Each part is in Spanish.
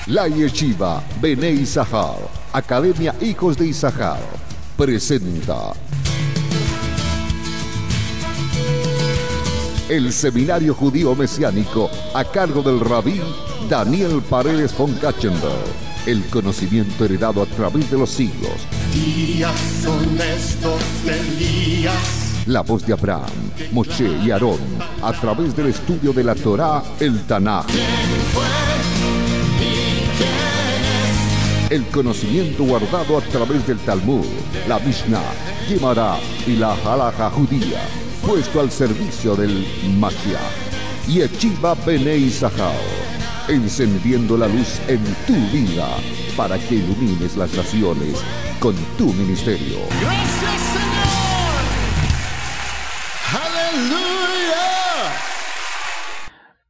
La Yeshiva Benei Isahar, Academia Hijos de Isahar, presenta el Seminario Judío Mesiánico a cargo del Rabí Daniel Paredes von Katzenberg. El conocimiento heredado a través de los siglos. Días son estos de Elías. La voz de Abraham, Moshe y Aarón a través del estudio de la Torá, el Tanaj. El conocimiento guardado a través del Talmud, la Mishnah, Gemara y la Halaja judía, puesto al servicio del Mashiach. Yeshiva Benei Isahar, encendiendo la luz en tu vida para que ilumines las naciones con tu ministerio. Gracias, Señor. Aleluya.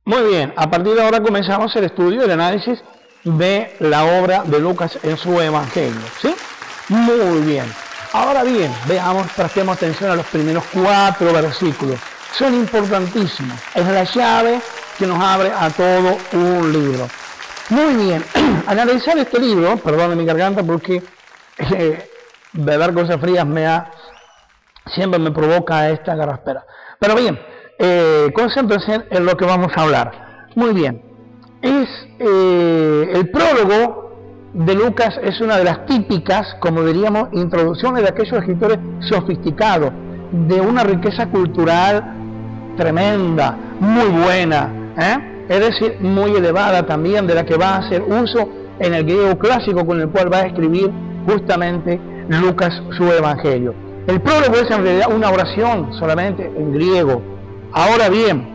Muy bien, a partir de ahora comenzamos el estudio, el análisis de la obra de Lucas en su Evangelio, ¿sí? Muy bien. Ahora bien, veamos, prestemos atención a los primeros 4 versículos. Son importantísimos. Es la llave que nos abre a todo un libro. Muy bien, analizar este libro, perdón mi garganta porque beber cosas frías siempre me provoca esta garraspera. Pero bien, concéntrense en lo que vamos a hablar. Muy bien, el prólogo de Lucas es una de las típicas, como diríamos, introducciones de aquellos escritores sofisticados, de una riqueza cultural tremenda, muy buena, es decir, muy elevada también, de la que va a hacer uso en el griego clásico con el cual va a escribir justamente Lucas su Evangelio. El prólogo es en realidad una oración solamente en griego. Ahora bien,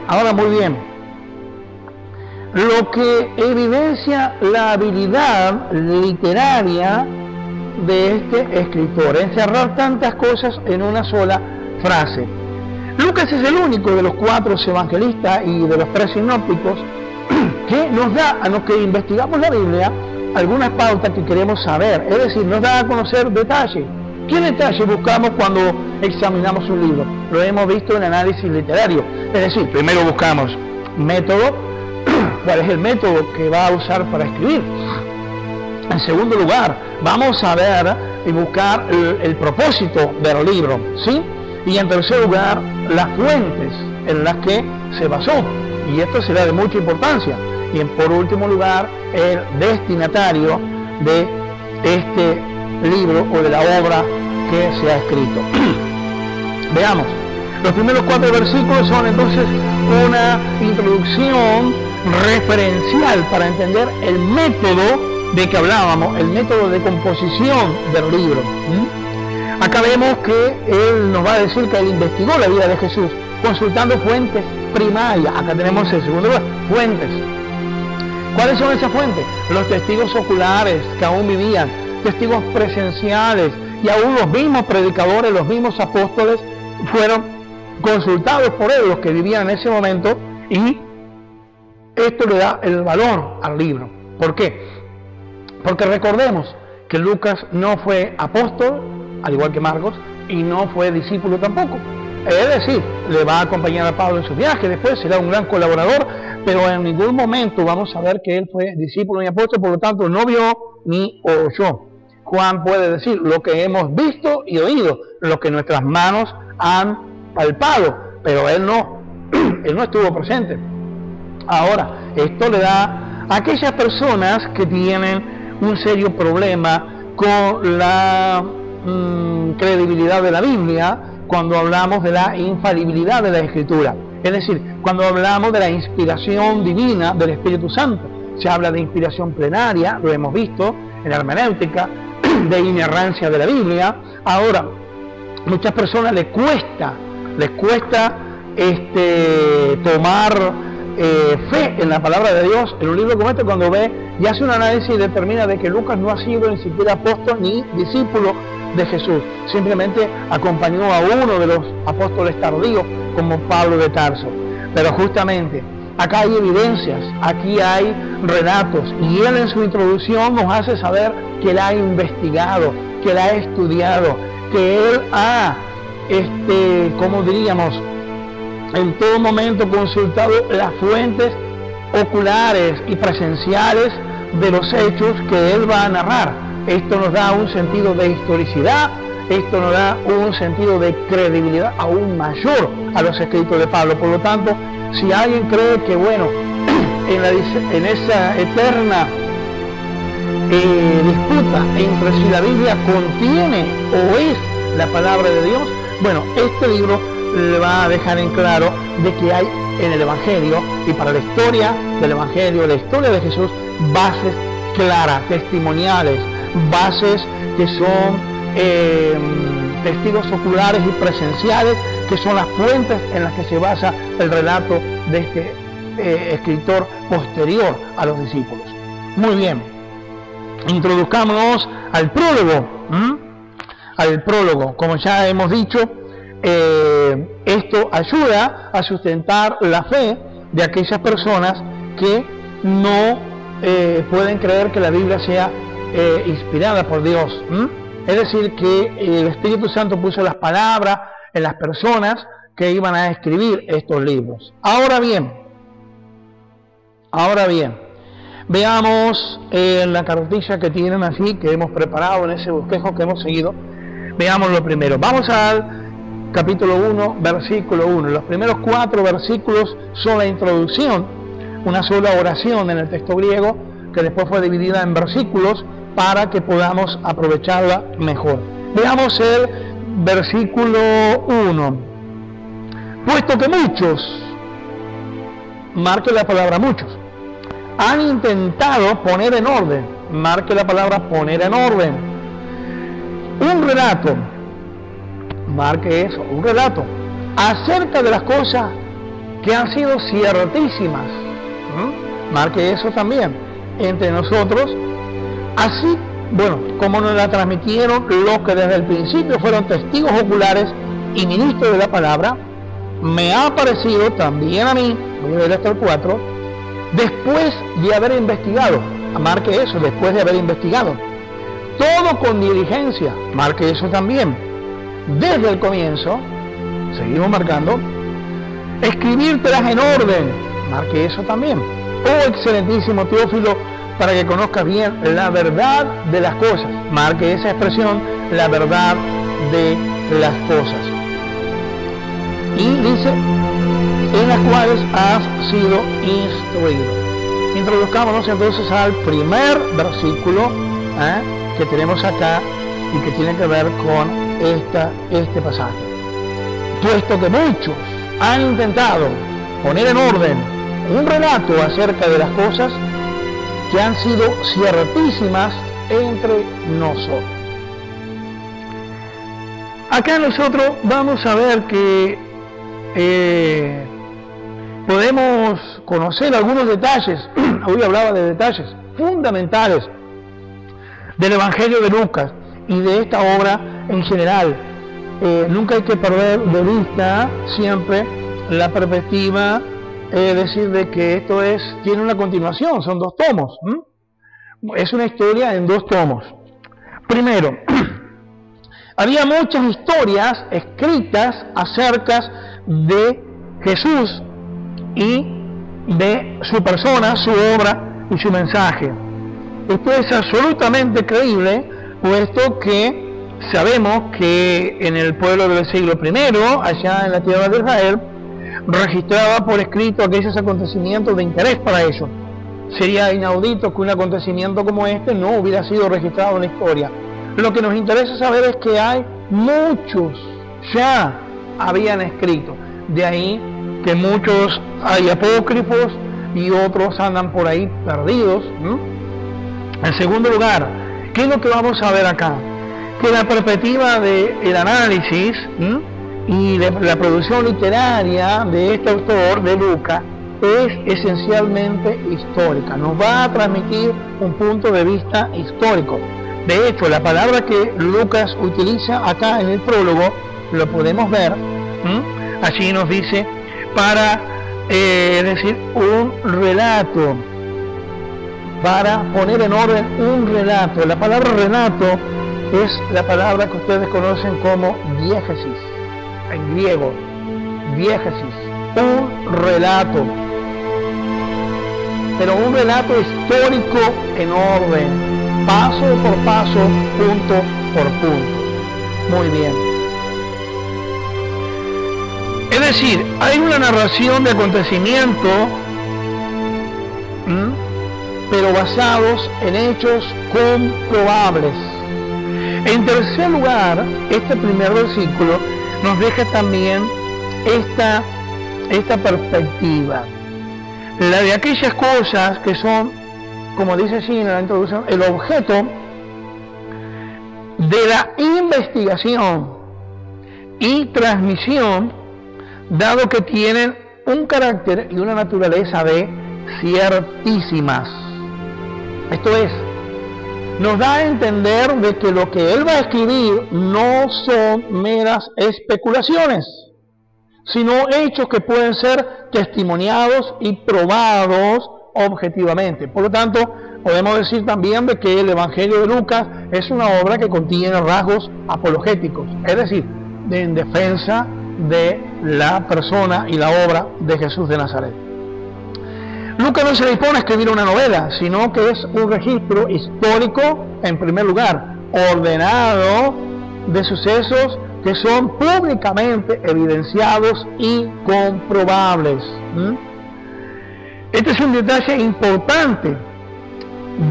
ahora muy bien, lo que evidencia la habilidad literaria de este escritor, encerrar tantas cosas en una sola frase. Lucas es el único de los 4 evangelistas y de los 3 sinópticos que nos da, a los que investigamos la Biblia, algunas pautas que queremos saber, es decir, nos da a conocer detalles. ¿Qué detalles buscamos cuando examinamos un libro? Lo hemos visto en análisis literario, es decir, primero buscamos método, cuál es el método que va a usar para escribir. En segundo lugar, vamos a ver y buscar el propósito del libro, ¿sí? Y en tercer lugar, las fuentes en las que se basó. Y esto será de mucha importancia. Y por último lugar, el destinatario de este libro o de la obra que se ha escrito. Veamos. Los primeros 4 versículos son entonces una introducción referencial para entender el método de que hablábamos, el método de composición del libro. Acá vemos que él nos va a decir que él investigó la vida de Jesús consultando fuentes primarias. Acá tenemos el segundo lugar, fuentes. ¿Cuáles son esas fuentes? Los testigos oculares que aún vivían, testigos presenciales, y aún los mismos predicadores, los mismos apóstoles fueron consultados por él, los que vivían en ese momento, y esto le da el valor al libro. ¿Por qué? Porque recordemos que Lucas no fue apóstol, al igual que Marcos, y no fue discípulo tampoco. Es decir, le va a acompañar a Pablo en su viaje, después será un gran colaborador, pero en ningún momento vamos a ver que él fue discípulo ni apóstol, por lo tanto no vio ni oyó. Juan puede decir lo que hemos visto y oído, lo que nuestras manos han palpado, pero él no estuvo presente. Ahora, esto le da a aquellas personas que tienen un serio problema con la credibilidad de la Biblia cuando hablamos de la infalibilidad de la Escritura. Es decir, cuando hablamos de la inspiración divina del Espíritu Santo. Se habla de inspiración plenaria, lo hemos visto en la hermenéutica, de inerrancia de la Biblia. Ahora, muchas personas les cuesta tomar fe en la palabra de Dios en un libro como este, cuando ve y hace un análisis y determina de que Lucas no ha sido ni siquiera apóstol ni discípulo de Jesús, simplemente acompañó a uno de los apóstoles tardíos como Pablo de Tarso. Pero justamente acá hay evidencias, aquí hay relatos, y él en su introducción nos hace saber que él ha investigado, que él ha estudiado, que él ha, como diríamos, en todo momento consultado las fuentes oculares y presenciales de los hechos que él va a narrar. Esto nos da un sentido de historicidad, esto nos da un sentido de credibilidad aún mayor a los escritos de Pablo. Por lo tanto, si alguien cree que, bueno, en esa eterna disputa entre si la Biblia contiene o es la palabra de Dios, bueno, este libro le va a dejar en claro de que hay en el Evangelio y para la historia del Evangelio, la historia de Jesús, bases claras, testimoniales, bases que son testigos oculares y presenciales, que son las fuentes en las que se basa el relato de este escritor posterior a los discípulos. Muy bien, introduzcámonos al prólogo. Al prólogo, como ya hemos dicho, esto ayuda a sustentar la fe de aquellas personas que no pueden creer que la Biblia sea inspirada por Dios. Es decir, que el Espíritu Santo puso las palabras en las personas que iban a escribir estos libros. Ahora bien, veamos la cartilla que tienen así, que hemos preparado en ese bosquejo que hemos seguido. Veamos lo primero. Vamos al capítulo 1, versículo 1. Los primeros 4 versículos son la introducción, una sola oración en el texto griego, que después fue dividida en versículos para que podamos aprovecharla mejor. Veamos el versículo 1. Puesto que muchos, marque la palabra muchos, han intentado poner en orden, marque la palabra poner en orden, un relato, marque eso, un relato, acerca de las cosas que han sido ciertísimas, marque eso también, entre nosotros, así, bueno, como nos la transmitieron los que desde el principio fueron testigos oculares y ministros de la palabra, me ha parecido también a mí, voy a ver hasta el 4, después de haber investigado, marque eso, después de haber investigado, todo con diligencia, marque eso también, desde el comienzo, seguimos marcando, escribírtelas en orden, marque eso también, oh excelentísimo Teófilo, para que conozcas bien la verdad de las cosas, marque esa expresión, la verdad de las cosas, y dice, en las cuales has sido instruido. Introduzcámonos entonces al primer versículo que tenemos acá y que tiene que ver con este pasaje. Puesto que muchos han intentado poner en orden un relato acerca de las cosas que han sido ciertísimas entre nosotros. Acá nosotros vamos a ver que podemos conocer algunos detalles, hoy hablaba de detalles fundamentales del Evangelio de Lucas y de esta obra en general. Nunca hay que perder de vista siempre la perspectiva, decir de que esto tiene una continuación, son 2 tomos. Es una historia en 2 tomos. Primero, había muchas historias escritas acerca de Jesús y de su persona, su obra y su mensaje. Esto es absolutamente creíble, puesto que sabemos que en el pueblo del siglo I, allá en la tierra de Israel, registraba por escrito aquellos acontecimientos de interés para ellos. Sería inaudito que un acontecimiento como este no hubiera sido registrado en la historia. Lo que nos interesa saber es que hay muchos ya habían escrito. De ahí que muchos hay apócrifos y otros andan por ahí perdidos. En segundo lugar, ¿qué es lo que vamos a ver acá? Que la perspectiva del análisis y de la producción literaria de este autor, de Lucas, es esencialmente histórica. Nos va a transmitir un punto de vista histórico. De hecho, la palabra que Lucas utiliza acá en el prólogo, lo podemos ver, allí nos dice, para decir un relato, para poner en orden un relato. La palabra relato es la palabra que ustedes conocen como diégesis, en griego, diégesis, un relato. pero un relato histórico en orden, paso por paso, punto por punto. Muy bien. Es decir, hay una narración de acontecimientos, pero basados en hechos comprobables. En tercer lugar, este primer versículo nos deja también esta perspectiva, la de aquellas cosas que son, como dice así en la introducción, el objeto de la investigación y transmisión, dado que tienen un carácter y una naturaleza de ciertísimas. Esto es, nos da a entender de que lo que él va a escribir no son meras especulaciones, sino hechos que pueden ser testimoniados y probados objetivamente. Por lo tanto, podemos decir también de que el Evangelio de Lucas es una obra que contiene rasgos apologéticos, es decir, en defensa de la persona y la obra de Jesús de Nazaret. Lucas no se dispone a escribir una novela, sino que es un registro histórico, en primer lugar, ordenado de sucesos que son públicamente evidenciados y comprobables. Este es un detalle importante,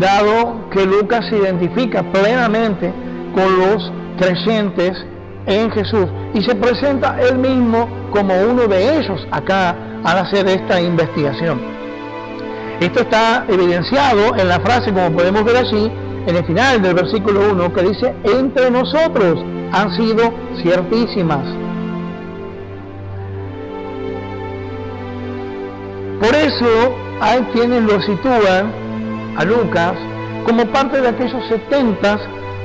dado que Lucas se identifica plenamente con los creyentes en Jesús y se presenta él mismo como uno de ellos acá al hacer esta investigación. Esto está evidenciado en la frase, como podemos ver allí, en el final del versículo 1, que dice: entre nosotros han sido ciertísimas. Por eso hay quienes lo sitúan a Lucas como parte de aquellos 70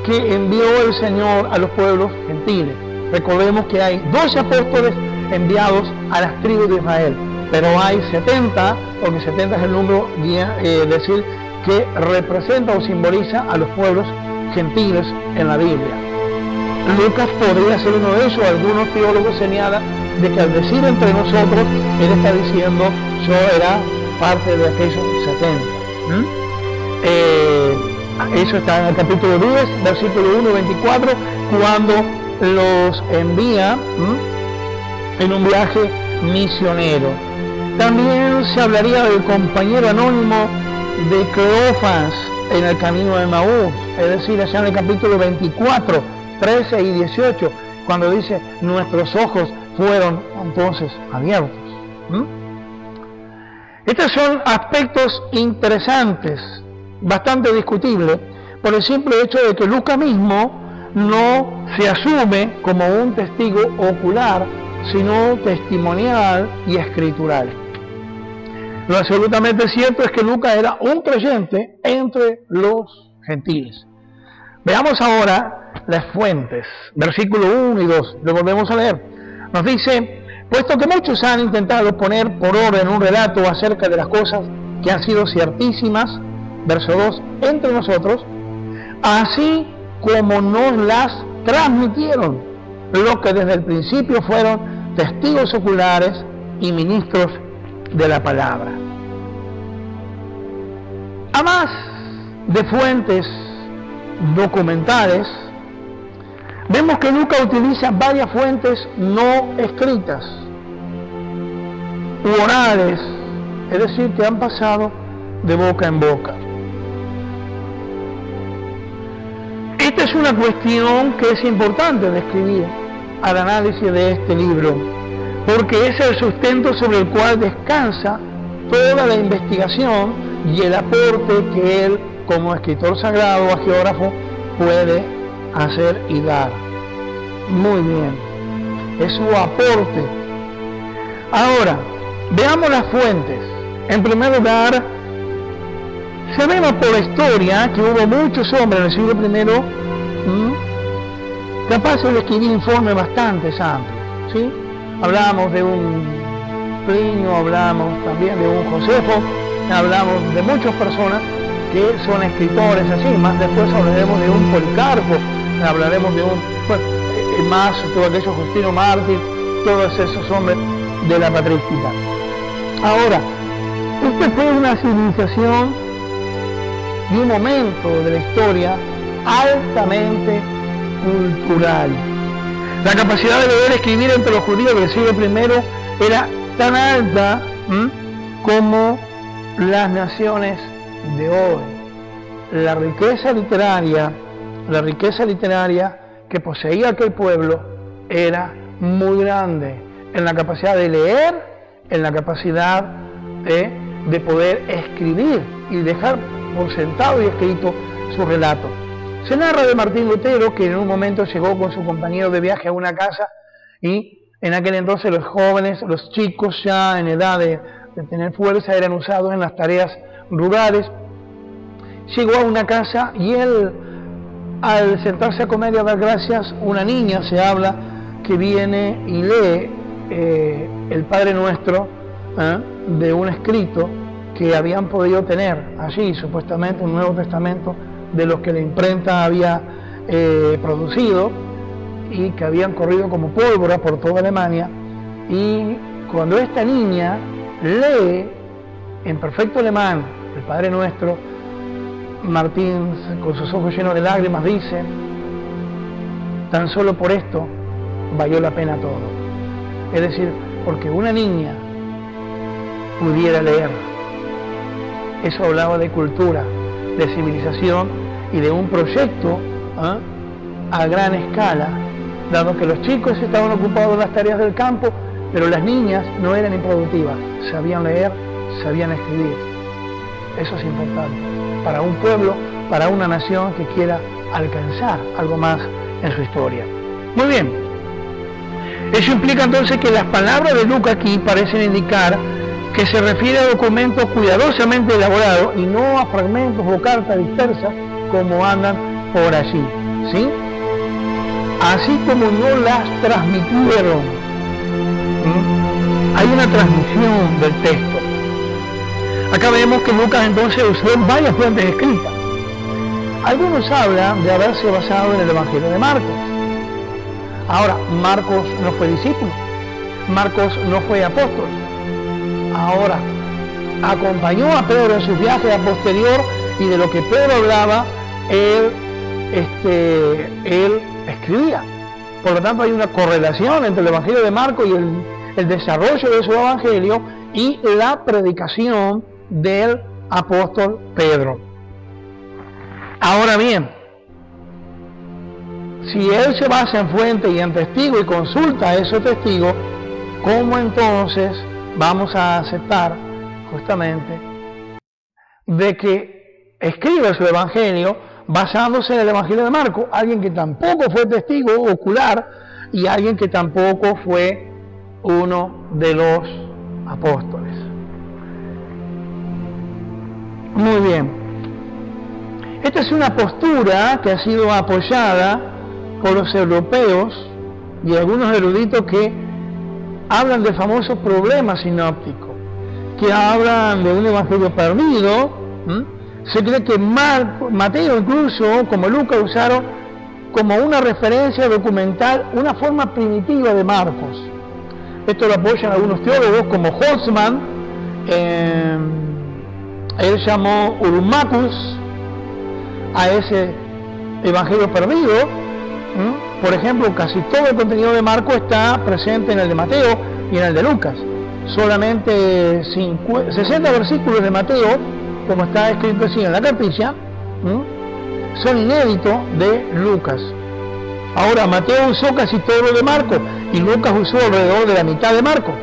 que envió el Señor a los pueblos gentiles. Recordemos que hay 12 apóstoles enviados a las tribus de Israel, pero hay 70, porque 70 es el número, decir, que representa o simboliza a los pueblos gentiles en la Biblia. Lucas podría ser uno de ellos. Algunos teólogos señalan de que al decir entre nosotros, él está diciendo: yo era parte de aquellos 70. Eso está en el capítulo 10, versículo 1, 24, cuando los envía en un viaje misionero. También se hablaría del compañero anónimo de Cleofas en el camino de Maús, es decir, allá en el capítulo 24, 13 y 18, cuando dice: nuestros ojos fueron entonces abiertos. Estos son aspectos interesantes, bastante discutibles, por el simple hecho de que Lucas mismo no se asume como un testigo ocular, sino testimonial y escritural. Lo absolutamente cierto es que Lucas era un creyente entre los gentiles. Veamos ahora las fuentes, versículo 1 y 2, lo volvemos a leer. Nos dice: puesto que muchos han intentado poner por orden un relato acerca de las cosas que han sido ciertísimas, verso 2, entre nosotros, así como nos las transmitieron los que desde el principio fueron testigos oculares y ministros de la palabra. A más de fuentes documentales, vemos que Lucas utiliza varias fuentes no escritas u orales, es decir, que han pasado de boca en boca. Esta es una cuestión que es importante describir al análisis de este libro, porque es el sustento sobre el cual descansa toda la investigación y el aporte que él, como escritor sagrado o geógrafo, puede hacer y dar. Muy bien, es su aporte. Ahora, veamos las fuentes. En primer lugar, sabemos por la historia que hubo muchos hombres en el siglo I capaces de escribir informes bastante amplios, ¿sí? Hablamos de un Plinio, hablamos también de un Josefo, hablamos de muchas personas que son escritores así. Más después hablaremos de un Policarpo, hablaremos de un más todo aquello Justino Mártir, todos esos hombres de la patrística. Ahora, Esta fue una civilización y un momento de la historia altamente cultural. La capacidad de leer y escribir entre los judíos del siglo I era tan alta como las naciones de hoy. La riqueza literaria que poseía aquel pueblo era muy grande en la capacidad de leer, en la capacidad de poder escribir y dejar por sentado y escrito su relato. Se narra de Martín Lutero que en un momento llegó con su compañero de viaje a una casa y en aquel entonces los jóvenes, los chicos ya en edad de tener fuerza eran usados en las tareas rurales. Llegó a una casa y él, al sentarse a comer y a dar gracias, una niña se habla que viene y lee el Padre Nuestro de un escrito que habían podido tener allí, supuestamente un Nuevo Testamento de los que la imprenta había producido y que habían corrido como pólvora por toda Alemania. Y cuando esta niña lee en perfecto alemán el Padre Nuestro, Martín, con sus ojos llenos de lágrimas, dice: tan solo por esto valió la pena todo. Es decir, porque una niña pudiera leer. Eso hablaba de cultura, de civilización y de un proyecto a gran escala, dado que los chicos estaban ocupados en las tareas del campo, pero las niñas no eran improductivas, sabían leer, sabían escribir. Eso es importante para un pueblo, para una nación que quiera alcanzar algo más en su historia. Muy bien, eso implica entonces que las palabras de Lucas aquí parecen indicar que se refiere a documentos cuidadosamente elaborados y no a fragmentos o cartas dispersas como andan por allí, ¿sí? Así como no las transmitieron. Hay una transmisión del texto. Acá vemos que Lucas entonces usó varias fuentes escritas. Algunos hablan de haberse basado en el Evangelio de Marcos. Ahora, Marcos no fue discípulo, Marcos no fue apóstol. Ahora, acompañó a Pedro en sus viajes a posterior y de lo que Pedro hablaba, él escribía. Por lo tanto, hay una correlación entre el Evangelio de Marcos y el desarrollo de su Evangelio y la predicación del apóstol Pedro. Ahora bien, si él se basa en fuente y en testigo y consulta a esos testigos, ¿cómo entonces vamos a aceptar justamente de que escribe su evangelio basándose en el Evangelio de Marcos? Alguien que tampoco fue testigo ocular y alguien que tampoco fue uno de los apóstoles. Muy bien. Esta es una postura que ha sido apoyada por los europeos y algunos eruditos que hablan de famosos problemas sinópticos, que hablan de un evangelio perdido. Se cree que Mateo incluso, como Lucas, usaron como una referencia documental una forma primitiva de Marcos. Esto lo apoyan algunos teólogos como Holtzman. Él llamó Urmacus a ese evangelio perdido. Por ejemplo, casi todo el contenido de Marcos está presente en el de Mateo y en el de Lucas. Solamente 60 versículos de Mateo, como está escrito así en la cartilla, son inéditos de Lucas. Ahora, Mateo usó casi todo lo de Marcos y Lucas usó alrededor de la mitad de Marcos.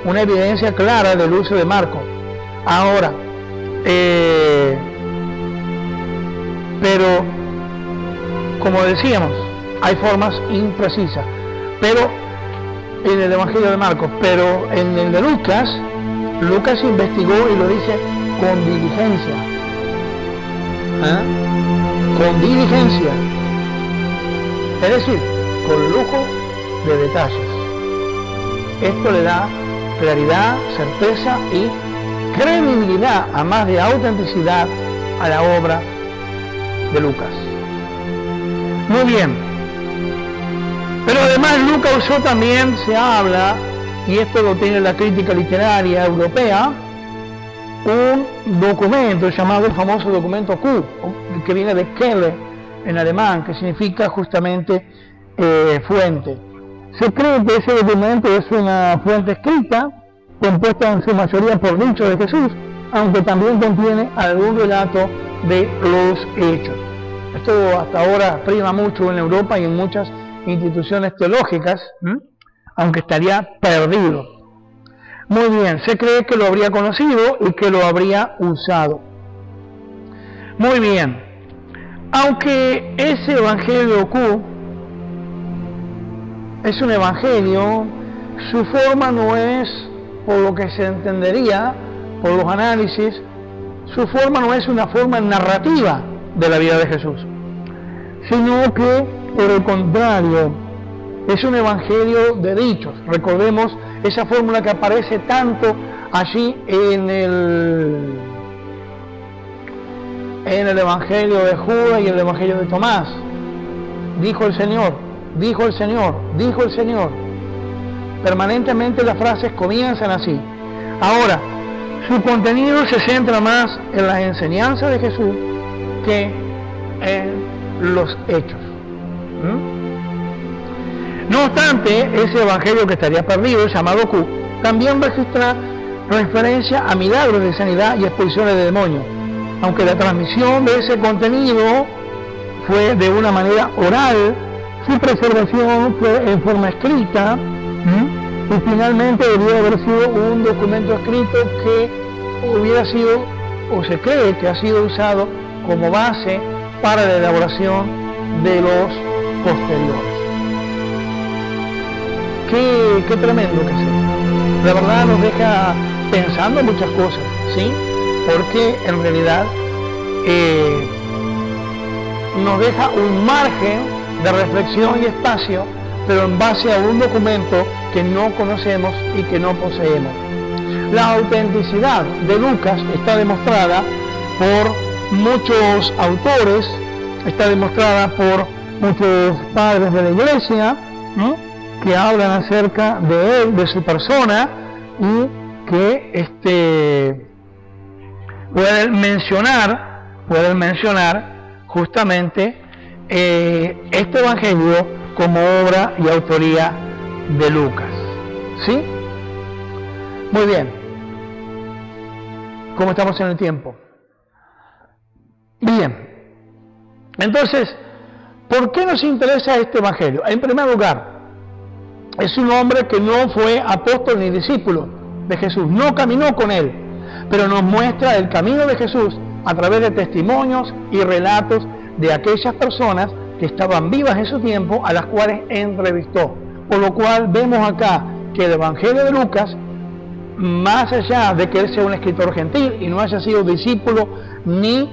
Una evidencia clara del uso de Marcos. Ahora, pero, como decíamos, hay formas imprecisas, pero en el Evangelio de Marcos, pero en el de Lucas, Lucas investigó y lo dice con diligencia. Con diligencia. Es decir, con lujo de detalles. Esto le da claridad, certeza y credibilidad, a más de autenticidad, a la obra de Lucas. Muy bien. Pero además Lucas usó también, se habla, y esto lo tiene la crítica literaria europea, un documento llamado el famoso documento Q, que viene de Quelle en alemán, que significa justamente fuente. Se cree que ese documento es una fuente escrita, compuesta en su mayoría por dichos de Jesús, aunque también contiene algún relato de los hechos. Esto hasta ahora prima mucho en Europa y en muchas instituciones teológicas, aunque estaría perdido. Muy bien, se cree que lo habría conocido y que lo habría usado. Muy bien, aunque ese Evangelio Q es un evangelio, su forma no es, por lo que se entendería, por los análisis, su forma no es una forma narrativa de la vida de Jesús, sino que, por el contrario, es un evangelio de dichos. Recordemos esa fórmula que aparece tanto allí en el evangelio de Judas y el evangelio de Tomás. Dijo el Señor, dijo el Señor, dijo el Señor. Permanentemente las frases comienzan así. Ahora, su contenido se centra más en las enseñanzas de Jesús que en los hechos. No obstante, ese evangelio que estaría perdido, llamado Q, también registra referencia a milagros de sanidad y expulsiones de demonios, aunque la transmisión de ese contenido fue de una manera oral, su preservación fue en forma escrita, y finalmente debió haber sido un documento escrito que hubiera sido, o se cree que ha sido usado como base para la elaboración de los posteriores. Qué tremendo que es esto. La verdad nos deja pensando muchas cosas, ¿sí? Porque en realidad nos deja un margen de reflexión y espacio, pero en base a un documento que no conocemos y que no poseemos. La autenticidad de Lucas está demostrada por muchos autores, está demostrada por muchos padres de la iglesia, que hablan acerca de él, de su persona, y que pueden mencionar justamente este evangelio como obra y autoría de Lucas. ¿Sí? Muy bien. ¿Cómo estamos en el tiempo? Bien. Entonces, ¿por qué nos interesa este evangelio? En primer lugar, es un hombre que no fue apóstol ni discípulo de Jesús, no caminó con él, pero nos muestra el camino de Jesús a través de testimonios y relatos de aquellas personas que estaban vivas en su tiempo, a las cuales entrevistó. Por lo cual vemos acá que el Evangelio de Lucas, más allá de que él sea un escritor gentil y no haya sido discípulo ni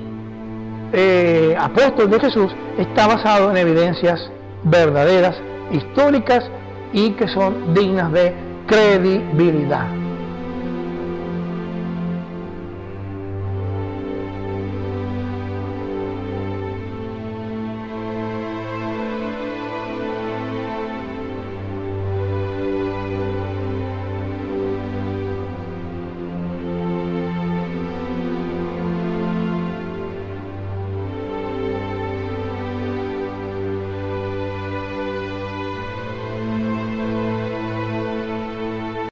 apóstol de Jesús, está basado en evidencias verdaderas, históricas, y que son dignas de credibilidad.